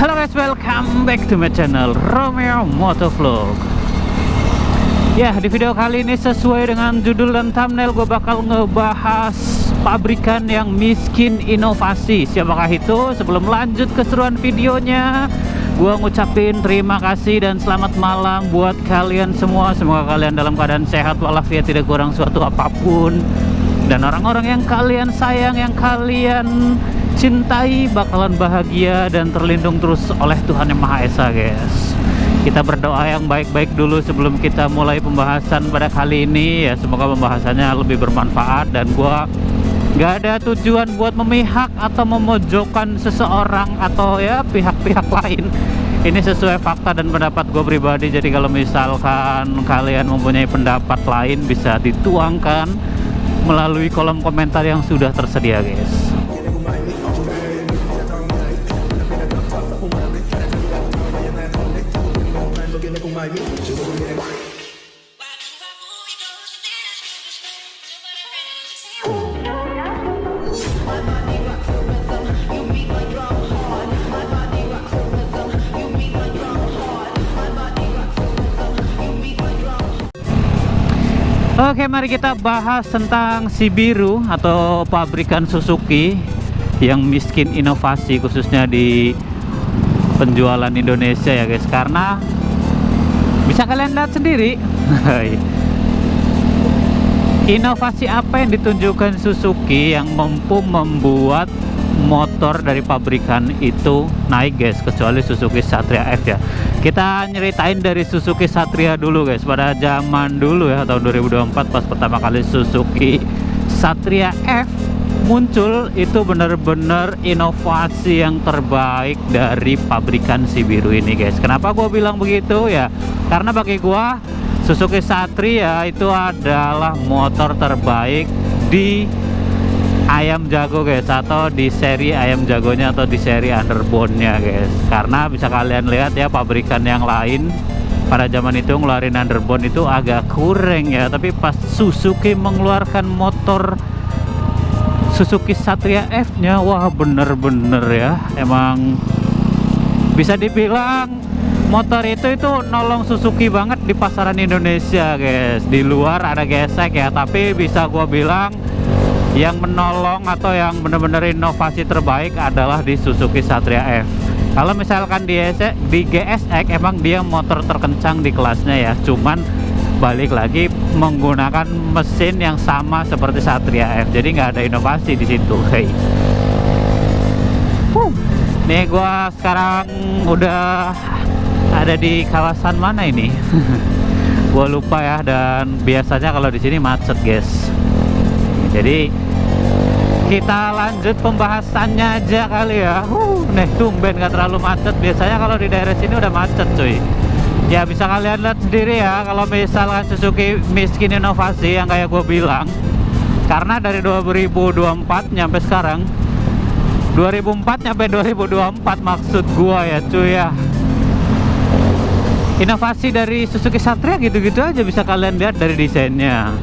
Halo guys, welcome back to my channel Romeo Motovlog. Ya, di video kali ini sesuai dengan judul dan thumbnail, gue bakal ngebahas pabrikan yang miskin inovasi. Siapakah itu? Sebelum lanjut keseruan videonya, gue ngucapin terima kasih dan selamat malam buat kalian semua. Semoga kalian dalam keadaan sehat walafiat, tidak kurang suatu apapun. Dan orang-orang yang kalian sayang, yang kalian cintai bakalan bahagia dan terlindung terus oleh Tuhan Yang Maha Esa, guys. Kita berdoa yang baik-baik dulu sebelum kita mulai pembahasan pada kali ini. Ya, semoga pembahasannya lebih bermanfaat dan gua nggak ada tujuan buat memihak atau memojokkan seseorang atau ya pihak-pihak lain. Ini sesuai fakta dan pendapat gue pribadi. Jadi kalau misalkan kalian mempunyai pendapat lain, bisa dituangkan melalui kolom komentar yang sudah tersedia, guys. Oke, mari kita bahas tentang Shibiru atau pabrikan Suzuki yang miskin inovasi, khususnya di penjualan Indonesia ya guys. Karena bisa kalian lihat sendiri inovasi apa yang ditunjukkan Suzuki yang mampu membuat motor dari pabrikan itu naik, guys, kecuali Suzuki Satria F ya. Kita nyeritain dari Suzuki Satria dulu, guys. Pada zaman dulu ya, tahun 2024 pas pertama kali Suzuki Satria F muncul, itu benar-benar inovasi yang terbaik dari pabrikan Shibiru ini, guys. Kenapa gue bilang begitu ya? Karena bagi gue Suzuki Satria itu adalah motor terbaik di ayam jago, guys, atau di seri ayam jagonya atau di seri underbone-nya, guys. Karena bisa kalian lihat ya, pabrikan yang lain pada zaman itu ngeluarin underbone itu agak kurang ya, tapi pas Suzuki mengeluarkan motor Suzuki Satria F-nya, wah bener-bener ya, emang bisa dibilang motor itu nolong Suzuki banget di pasaran Indonesia, guys. Di luar ada gesek ya, tapi bisa gua bilang yang menolong atau yang benar-benar inovasi terbaik adalah di Suzuki Satria F. Kalau misalkan di GSX emang dia motor terkencang di kelasnya ya, cuman balik lagi menggunakan mesin yang sama seperti Satria F, jadi nggak ada inovasi di situ. Hey. Nih gua sekarang udah ada di kawasan mana ini? Gua lupa ya, dan biasanya kalau di sini macet, guys. Jadi kita lanjut pembahasannya aja kali ya. Nih tumben gak terlalu macet. Biasanya kalau di daerah sini udah macet, cuy. Ya bisa kalian lihat sendiri ya, kalau misalkan Suzuki miskin inovasi yang kayak gue bilang. Karena dari 2024 nyampe sekarang 2004 nyampe 2024 maksud gua ya, cuy ya. Inovasi dari Suzuki Satria gitu-gitu aja bisa kalian lihat dari desainnya.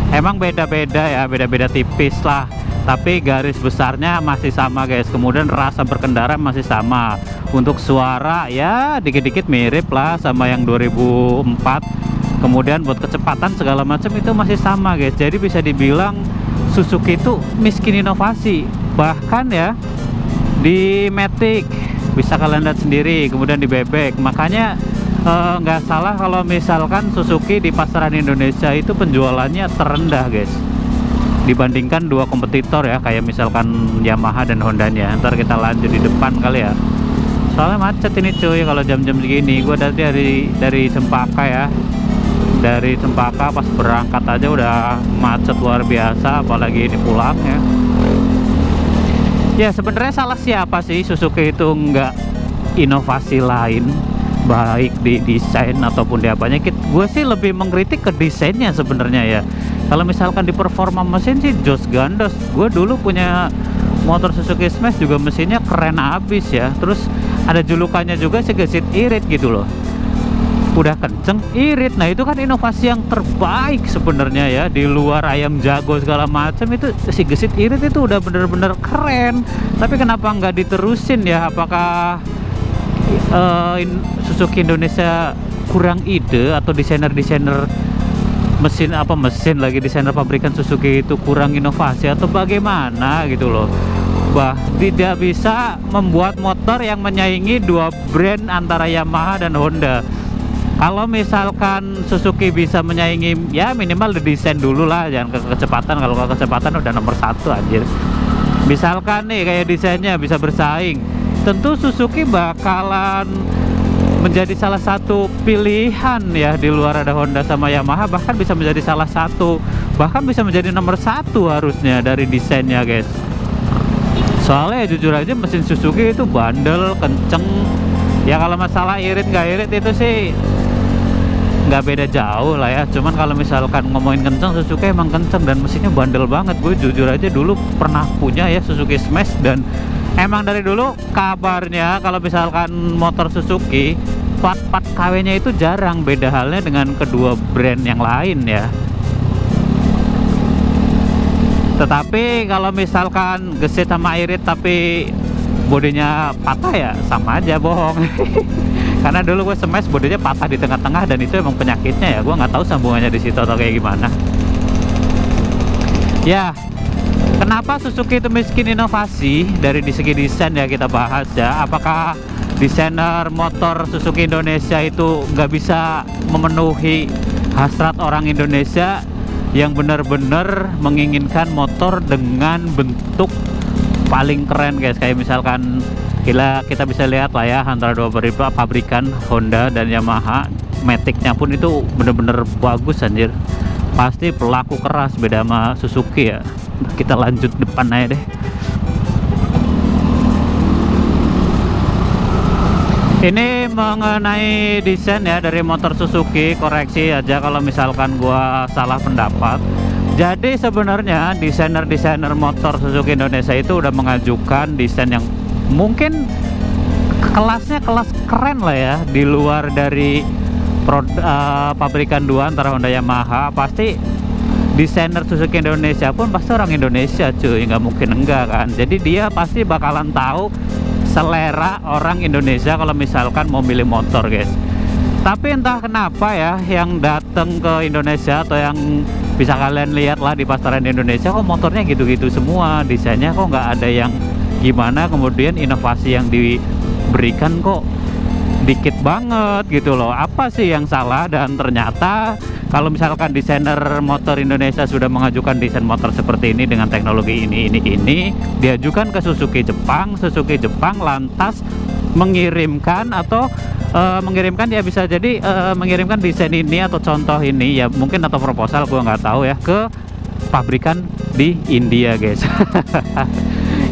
Emang beda-beda ya, beda-beda tipis lah, tapi garis besarnya masih sama, guys. Kemudian rasa berkendara masih sama. Untuk suara ya dikit-dikit mirip lah sama yang 2004. Kemudian buat kecepatan segala macam itu masih sama, guys. Jadi bisa dibilang Suzuki itu miskin inovasi. Bahkan ya di Matic bisa kalian lihat sendiri, kemudian di Bebek. Makanya nggak salah kalau misalkan Suzuki di pasaran Indonesia itu penjualannya terendah, guys, dibandingkan dua kompetitor ya, kayak misalkan Yamaha dan Honda-nya. Ntar kita lanjut di depan kali ya, soalnya macet ini, cuy, kalau jam-jam segini. Gue dari Cempaka ya, dari Cempaka pas berangkat aja udah macet luar biasa, apalagi ini pulang ya. Ya sebenarnya salah siapa sih Suzuki itu nggak inovasi lain, baik di desain ataupun di apanya. Gue sih lebih mengkritik ke desainnya sebenarnya ya. Kalau misalkan di performa mesin sih jos gandos. Gue dulu punya motor Suzuki Smash juga, mesinnya keren abis ya. Terus ada julukannya juga si gesit irit gitu loh. Udah kenceng irit. Nah itu kan inovasi yang terbaik sebenarnya ya, di luar ayam jago segala macam. Itu si gesit irit itu udah bener-bener keren. Tapi kenapa nggak diterusin ya? Apakah Suzuki Indonesia kurang ide, atau desainer-desainer mesin lagi, desainer pabrikan Suzuki itu kurang inovasi atau bagaimana gitu loh. Tidak bisa membuat motor yang menyaingi dua brand antara Yamaha dan Honda. Kalau misalkan Suzuki bisa menyaingi, ya minimal di desain dulu lah, jangan ke kecepatan. Kalau ke kecepatan udah nomor satu anjir. Misalkan nih kayak desainnya bisa bersaing, tentu Suzuki bakalan menjadi salah satu pilihan ya, di luar ada Honda sama Yamaha, bahkan bisa menjadi salah satu, bahkan bisa menjadi nomor satu harusnya dari desainnya guys. Soalnya ya jujur aja mesin Suzuki itu bandel, kenceng ya. Kalau masalah irit nggak irit itu sih nggak beda jauh lah ya. Cuman kalau misalkan ngomongin kenceng, Suzuki emang kenceng dan mesinnya bandel banget. Gue jujur aja dulu pernah punya ya Suzuki Smash, dan emang dari dulu kabarnya kalau misalkan motor Suzuki plat-plat KW-nya itu jarang, beda halnya dengan kedua brand yang lain ya. Tetapi kalau misalkan gesit sama irit tapi bodinya patah ya sama aja bohong. Karena dulu gue Smash bodinya patah di tengah-tengah, dan itu emang penyakitnya ya. Gue nggak tahu sambungannya di situ atau kayak gimana. Ya, kenapa Suzuki itu miskin inovasi dari segi desain ya, kita bahas ya. Apakah desainer motor Suzuki Indonesia itu nggak bisa memenuhi hasrat orang Indonesia yang benar-benar menginginkan motor dengan bentuk paling keren guys? Kayak misalkan kita bisa lihat lah ya, antara dua pabrikan Honda dan Yamaha, Matic-nya pun itu bener-bener bagus anjir. Pasti pelaku keras, beda sama Suzuki ya. Kita lanjut depan aja deh. Ini mengenai desain ya dari motor Suzuki, koreksi aja kalau misalkan gua salah pendapat. Jadi sebenarnya desainer-desainer motor Suzuki Indonesia itu udah mengajukan desain yang mungkin kelasnya kelas keren lah ya, di luar dari pabrikan dua antara Honda Yamaha. Pasti desainer Suzuki Indonesia pun pasti orang Indonesia cuy, nggak mungkin enggak kan. Jadi dia pasti bakalan tahu selera orang Indonesia kalau misalkan mau milih motor guys. Tapi entah kenapa ya, yang datang ke Indonesia atau yang bisa kalian lihat lah di pasaran Indonesia, kok motornya gitu-gitu semua, desainnya kok nggak ada yang gimana, kemudian inovasi yang diberikan kok dikit banget gitu loh. Apa sih yang salah? Dan ternyata kalau misalkan desainer motor Indonesia sudah mengajukan desain motor seperti ini dengan teknologi ini diajukan ke Suzuki Jepang lantas mengirimkan atau mengirimkan ya, bisa jadi mengirimkan desain ini atau contoh ini ya mungkin, atau proposal, gua nggak tahu ya, ke pabrikan di India guys.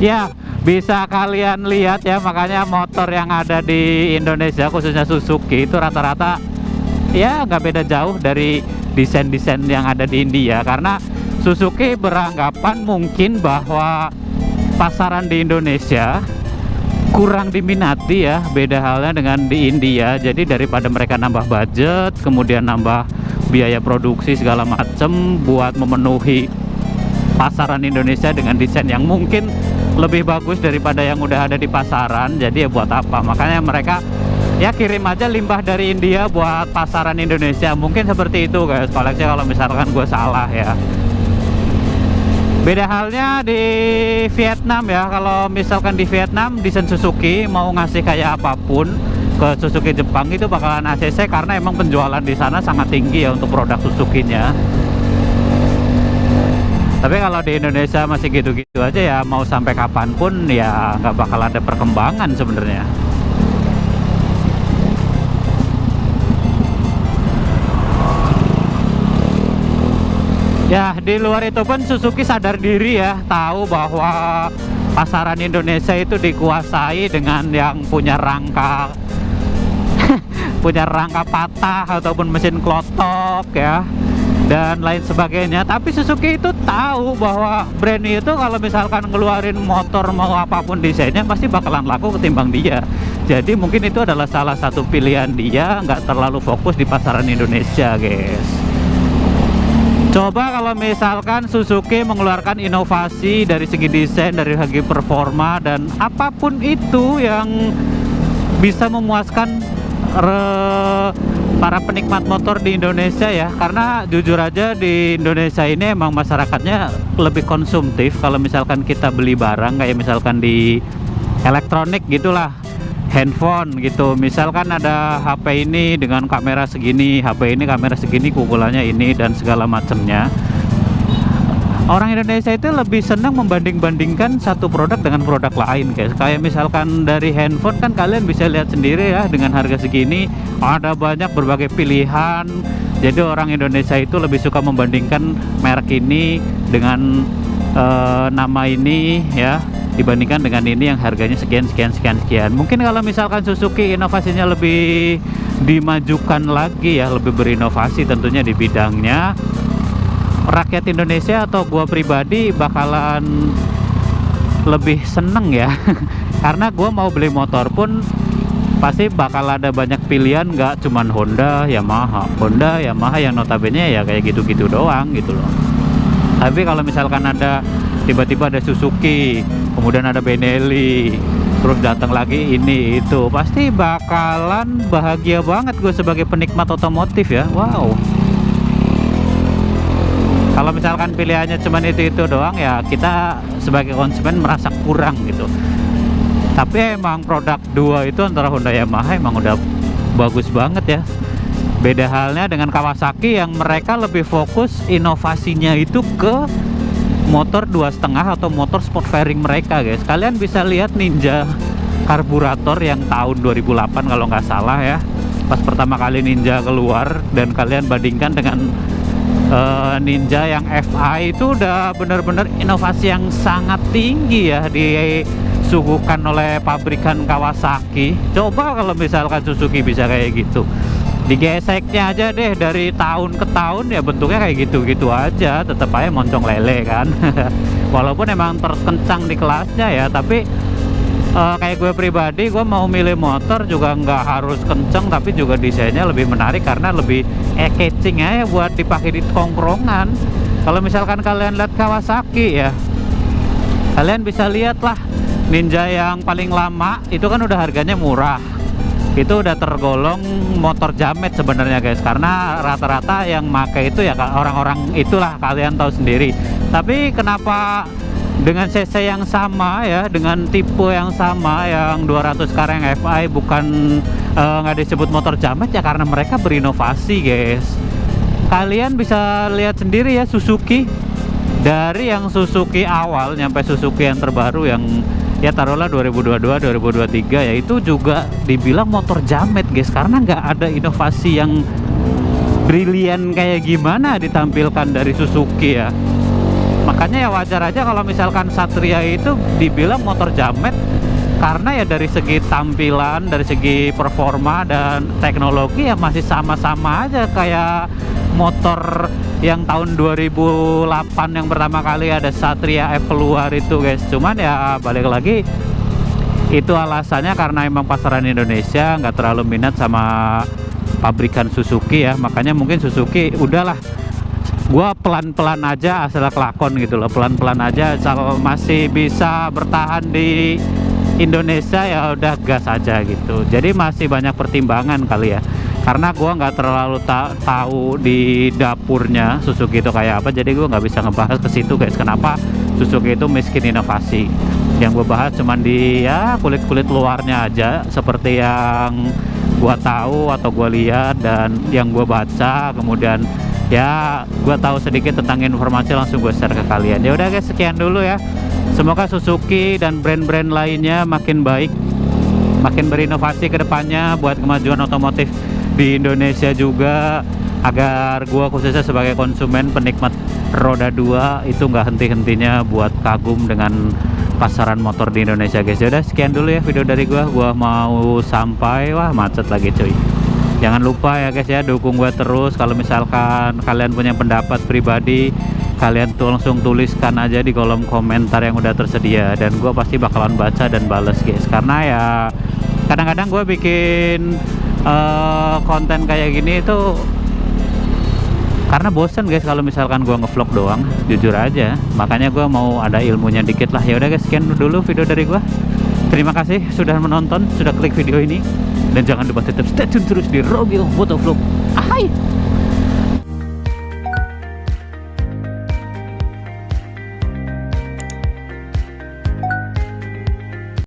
Ya bisa kalian lihat ya, makanya motor yang ada di Indonesia khususnya Suzuki itu rata-rata ya nggak beda jauh dari desain-desain yang ada di India. Karena Suzuki beranggapan mungkin bahwa pasaran di Indonesia kurang diminati ya, beda halnya dengan di India. Jadi daripada mereka nambah budget, kemudian nambah biaya produksi segala macem buat memenuhi pasaran Indonesia dengan desain yang mungkin lebih bagus daripada yang udah ada di pasaran, jadi ya buat apa? Makanya mereka ya kirim aja limbah dari India buat pasaran Indonesia. Mungkin seperti itu guys, koleksi kalau misalkan gue salah ya. Beda halnya di Vietnam ya. Kalau misalkan di Vietnam desain Suzuki mau ngasih kayak apapun ke Suzuki Jepang itu bakalan ACC, karena emang penjualan di sana sangat tinggi ya untuk produk Suzuki-nya. Tapi kalau di Indonesia masih gitu-gitu aja ya, mau sampai kapanpun ya nggak bakal ada perkembangan sebenarnya. Ya di luar itu pun Suzuki sadar diri ya, tahu bahwa pasaran Indonesia itu dikuasai dengan yang punya rangka punya rangka patah ataupun mesin klotok ya, dan lain sebagainya. Tapi Suzuki itu tahu bahwa brand itu kalau misalkan ngeluarin motor mau apapun desainnya pasti bakalan laku ketimbang dia. Jadi mungkin itu adalah salah satu pilihan dia, nggak terlalu fokus di pasaran Indonesia guys. Coba kalau misalkan Suzuki mengeluarkan inovasi dari segi desain, dari segi performa, dan apapun itu yang bisa memuaskan para penikmat motor di Indonesia ya, karena jujur aja di Indonesia ini emang masyarakatnya lebih konsumtif. Kalau misalkan kita beli barang kayak misalkan di elektronik gitulah, handphone gitu, misalkan ada HP ini dengan kamera segini, HP ini kamera segini, ukurannya ini dan segala macamnya. Orang Indonesia itu lebih senang membanding-bandingkan satu produk dengan produk lain guys. Kayak misalkan dari handphone kan kalian bisa lihat sendiri ya, dengan harga segini ada banyak berbagai pilihan. Jadi orang Indonesia itu lebih suka membandingkan merek ini dengan nama ini ya, dibandingkan dengan ini yang harganya sekian. Mungkin kalau misalkan Suzuki inovasinya lebih dimajukan lagi ya, lebih berinovasi tentunya di bidangnya, rakyat Indonesia atau gua pribadi bakalan lebih seneng ya karena gua mau beli motor pun pasti bakal ada banyak pilihan, nggak cuman Honda, Yamaha yang notabene ya kayak gitu-gitu doang gitu loh. Tapi kalau misalkan ada tiba-tiba ada Suzuki, kemudian ada Benelli, terus datang lagi ini itu, pasti bakalan bahagia banget gue sebagai penikmat otomotif ya. Wow. Kalau misalkan pilihannya cuman itu doang ya, kita sebagai konsumen merasa kurang gitu. Tapi emang produk dua itu antara Honda Yamaha emang udah bagus banget ya. Beda halnya dengan Kawasaki yang mereka lebih fokus inovasinya itu ke motor 2,5 atau motor sport fairing mereka guys. Kalian bisa lihat Ninja karburator yang tahun 2008 kalau nggak salah ya, pas pertama kali Ninja keluar, dan kalian bandingkan dengan Ninja yang FI, itu udah bener-bener inovasi yang sangat tinggi ya disuguhkan oleh pabrikan Kawasaki. Coba kalau misalkan Suzuki bisa kayak gitu, digeseknya aja deh dari tahun ke tahun ya bentuknya kayak gitu-gitu aja, tetap aja moncong lele kan walaupun emang terkencang di kelasnya ya, tapi kayak gue pribadi, gue mau milih motor juga nggak harus kenceng, tapi juga desainnya lebih menarik karena lebih catching aja buat dipakai di tongkrongan. Kalau misalkan kalian lihat Kawasaki ya, kalian bisa lihat lah Ninja yang paling lama itu kan udah harganya murah, itu udah tergolong motor jamet sebenarnya guys, karena rata-rata yang make itu ya orang-orang itulah, kalian tahu sendiri. Tapi kenapa dengan cc yang sama ya, dengan tipe yang sama yang 200 sekarang yang FI bukan nggak disebut motor jamet ya, karena mereka berinovasi guys. Kalian bisa lihat sendiri ya, Suzuki dari yang Suzuki awal nyampe Suzuki yang terbaru yang ya taruhlah 2022 2023 ya, itu juga dibilang motor jamet guys, karena nggak ada inovasi yang brilian kayak gimana ditampilkan dari Suzuki ya. Makanya ya wajar aja kalau misalkan Satria itu dibilang motor jamet, karena ya dari segi tampilan, dari segi performa dan teknologi ya masih sama-sama aja kayak motor yang tahun 2008 yang pertama kali ada Satria F keluar itu guys. Cuman ya balik lagi, itu alasannya karena emang pasaran Indonesia nggak terlalu minat sama pabrikan Suzuki ya. Makanya mungkin Suzuki udahlah, gua pelan-pelan aja asal kelakon gitu loh, pelan-pelan aja asal masih bisa bertahan di Indonesia ya udah gas aja gitu. Jadi masih banyak pertimbangan kali ya, karena gua nggak terlalu tahu di dapurnya Suzuki itu kayak apa, jadi gua nggak bisa ngebahas ke situ guys. Kenapa Suzuki itu miskin inovasi? Yang gue bahas cuman di ya kulit-kulit luarnya aja, seperti yang gua tahu atau gua lihat dan yang gua baca, kemudian ya gue tahu sedikit tentang informasi langsung gue share ke kalian. Ya udah guys, sekian dulu ya. Semoga Suzuki dan brand-brand lainnya makin baik, makin berinovasi ke depannya buat kemajuan otomotif di Indonesia juga, agar gue khususnya sebagai konsumen penikmat roda 2 itu nggak henti-hentinya buat kagum dengan pasaran motor di Indonesia guys. Ya udah, sekian dulu ya video dari gue mau sampai, wah macet lagi cuy. Jangan lupa ya guys ya, dukung gue terus. Kalau misalkan kalian punya pendapat pribadi, kalian tuh langsung tuliskan aja di kolom komentar yang udah tersedia, dan gue pasti bakalan baca dan bales guys. Karena ya kadang-kadang gue bikin konten kayak gini itu karena bosen guys kalau misalkan gue ngevlog doang, jujur aja. Makanya gue mau ada ilmunya dikit lah. Ya udah guys, sekian dulu video dari gue. Terima kasih sudah menonton, sudah klik video ini, dan jangan lupa tetap stay tune terus di Robio Motovlog. Hai.